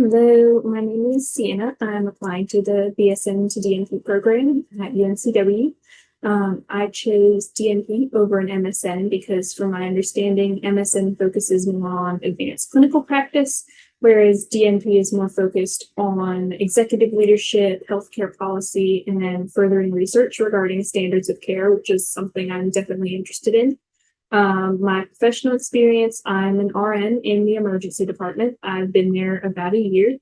Hello, my name is Sienna. I'm applying to the BSN-DNP program at UNCW. I chose DNP over an MSN because, from my understanding, MSN focuses more on advanced clinical practice, whereas DNP is more focused on executive leadership, healthcare policy, and then furthering research regarding standards of care, which is something I'm definitely interested in. My professional experience, I'm an RN in the emergency department. I've been there about a year.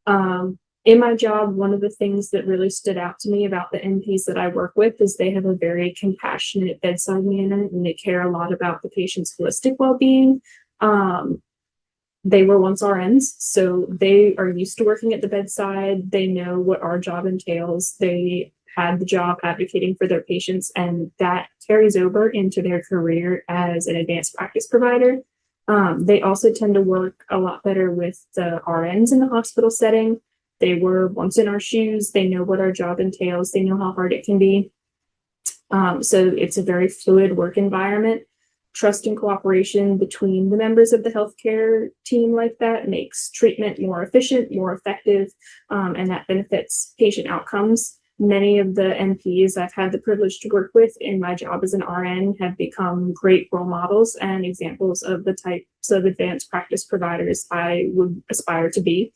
In my job, one of the things that really stood out to me about the NPs that I work with is they have a very compassionate bedside manner and they care a lot about the patient's holistic well-being. They were once RNs, so they are used to working at the bedside. They know what our job entails. They had the job advocating for their patients, and that carries over into their career as an advanced practice provider. They also tend to work a lot better with the RNs in the hospital setting. They were once in our shoes. They know what our job entails. They know how hard it can be. So it's a very fluid work environment. Trust and cooperation between the members of the healthcare team like that makes treatment more efficient, more effective, and that benefits patient outcomes. Many of the NPs I've had the privilege to work with in my job as an RN have become great role models and examples of the types of advanced practice providers I would aspire to be.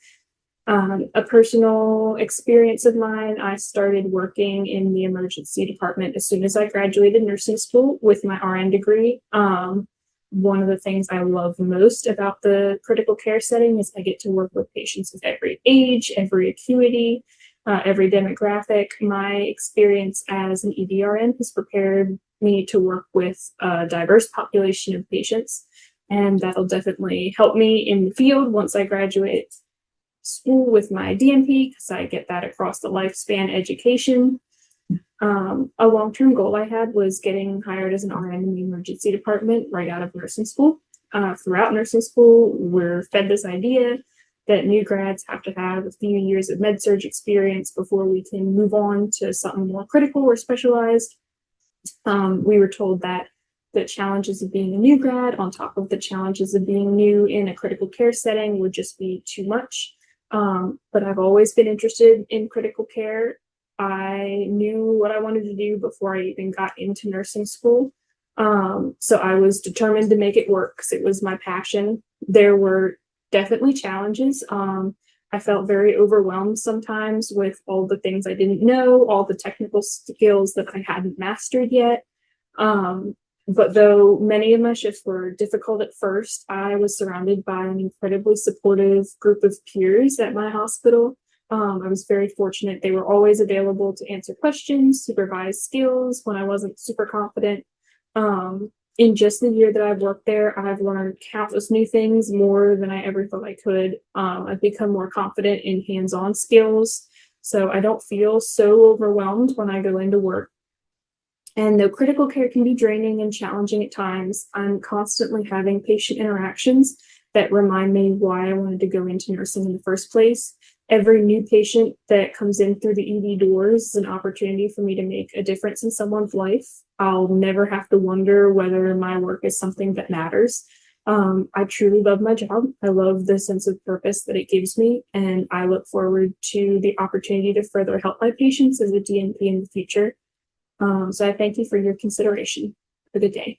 A personal experience of mine, I started working in the emergency department as soon as I graduated nursing school with my RN degree. One of the things I love most about the critical care setting is I get to work with patients of every age, every acuity, every demographic. My experience as an EDRN has prepared me to work with a diverse population of patients, and that'll definitely help me in the field once I graduate school with my DNP, because I get that across the lifespan education. A long-term goal I had was getting hired as an RN in the emergency department right out of nursing school. Throughout nursing school, we're fed this idea that new grads have to have a few years of med-surg experience before we can move on to something more critical or specialized. We were told that the challenges of being a new grad on top of the challenges of being new in a critical care setting would just be too much. But I've always been interested in critical care. I knew what I wanted to do before I even got into nursing school. So I was determined to make it work because it was my passion. There were definitely challenges. I felt very overwhelmed sometimes with all the things I didn't know, all the technical skills that I hadn't mastered yet. But though many of my shifts were difficult at first, I was surrounded by an incredibly supportive group of peers at my hospital. I was very fortunate. They were always available to answer questions, supervise skills when I wasn't super confident. In just the year that I've worked there, I've learned countless new things, more than I ever thought I could. I've become more confident in hands-on skills, so I don't feel so overwhelmed when I go into work. And though critical care can be draining and challenging at times, I'm constantly having patient interactions that remind me why I wanted to go into nursing in the first place. Every new patient that comes in through the ED doors is an opportunity for me to make a difference in someone's life. I'll never have to wonder whether my work is something that matters. I truly love my job. I love the sense of purpose that it gives me, and I look forward to the opportunity to further help my patients as a DNP in the future. So I thank you for your consideration. Have a good day.